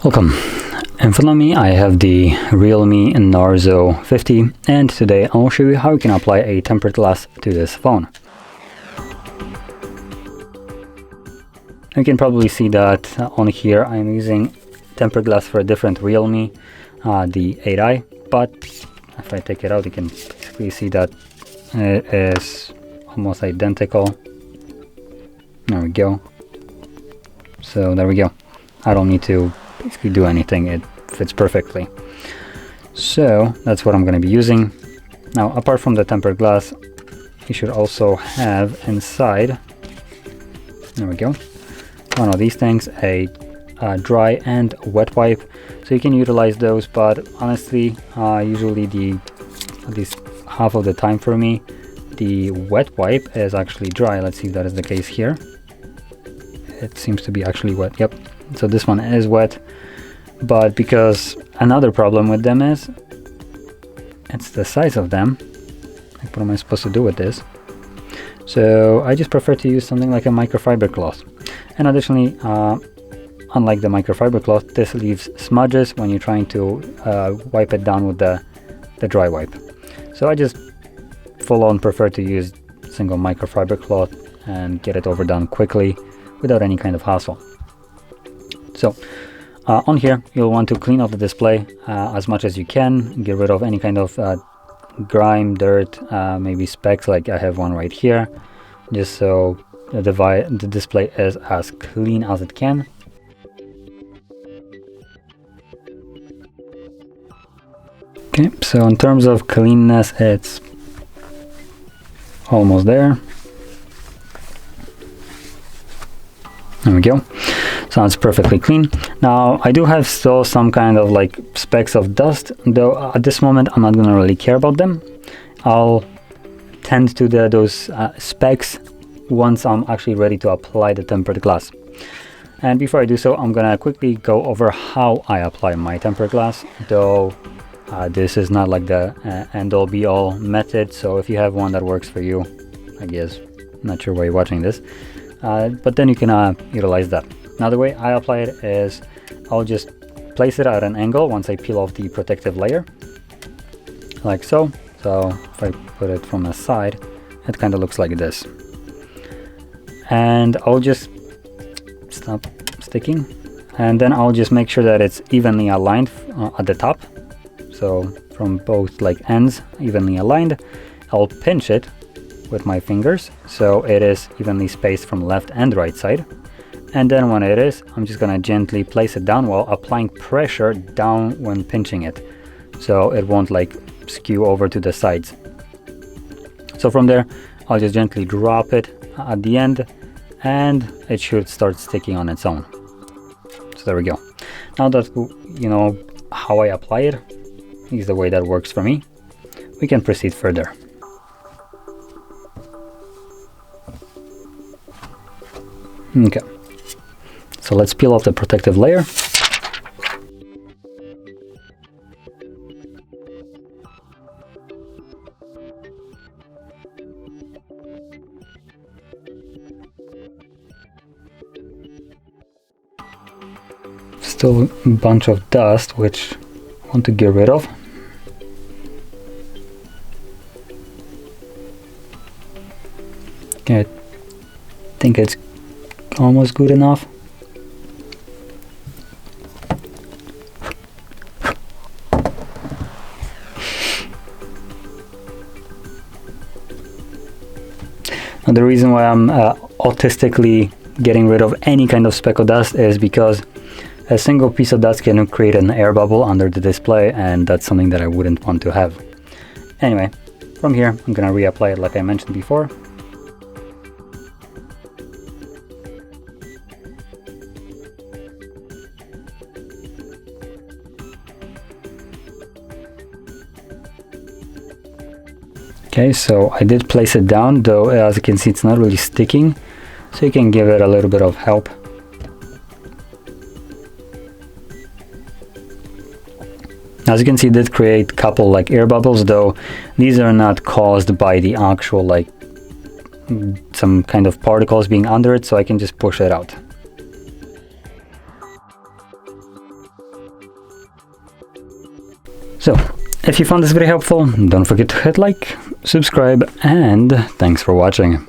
Welcome. In front of me I have the Realme Narzo 50, and today I will show you how you can apply a tempered glass to this phone. You can probably see that on here I'm using tempered glass for a different Realme, the 8i, but if I take it out you can basically see that it is almost identical. There we go. So there we go. I don't need to basically do anything, it fits perfectly. So that's what I'm going to be using. Now, apart from the tempered glass, you should also have inside, there we go, one of these things, a dry and wet wipe, so you can utilize those, but honestly usually at least half of the time for me, the wet wipe is actually dry. Let's see if that is the case here. It seems to be actually wet. Yep, so this one is wet, but because another problem with them is it's the size of them. Like, what am I supposed to do with this? So I just prefer to use something like a microfiber cloth. And additionally, unlike the microfiber cloth, this leaves smudges when you're trying to wipe it down with the dry wipe. So I just full on prefer to use single microfiber cloth and get it overdone quickly without any kind of hassle. So on here you'll want to clean off the display as much as you can, get rid of any kind of grime, dirt, maybe specks, like I have one right here, just so the display is as clean as it can. Okay, so in terms of cleanness, it's almost there. There we go. Sounds perfectly clean. Now I do have still some kind of like specks of dust, though at this moment I'm not gonna really care about them. I'll tend to those specks once I'm actually ready to apply the tempered glass. And before I do so, I'm gonna quickly go over how I apply my tempered glass, though this is not like the end-all be-all method, so if you have one that works for you, I guess, not sure why you're watching this, but then you can utilize that. Now the way I apply it is I'll just place it at an angle once I peel off the protective layer, like so. So if I put it from the side, it kind of looks like this. And I'll just stop sticking, and then I'll just make sure that it's evenly aligned at the top. So from both like ends, evenly aligned. I'll pinch it with my fingers so it is evenly spaced from left and right side. And then when it is, I'm just gonna gently place it down while applying pressure down when pinching it, so it won't like skew over to the sides. So from there, I'll just gently drop it at the end, and it should start sticking on its own. So there we go. Now that you know how I apply it, is the way that works for me, we can proceed further. Okay. So let's peel off the protective layer. Still a bunch of dust, which I want to get rid of. Okay, I think it's almost good enough. And the reason why I'm autistically getting rid of any kind of speck of dust is because a single piece of dust can create an air bubble under the display, and that's something that I wouldn't want to have. Anyway, from here I'm gonna reapply it like I mentioned before. Okay, so I did place it down, though as you can see it's not really sticking, so you can give it a little bit of help. As you can see, it did create a couple like air bubbles, though these are not caused by the actual like some kind of particles being under it, so I can just push it out. So, if you found this video helpful, don't forget to hit like, subscribe, and thanks for watching.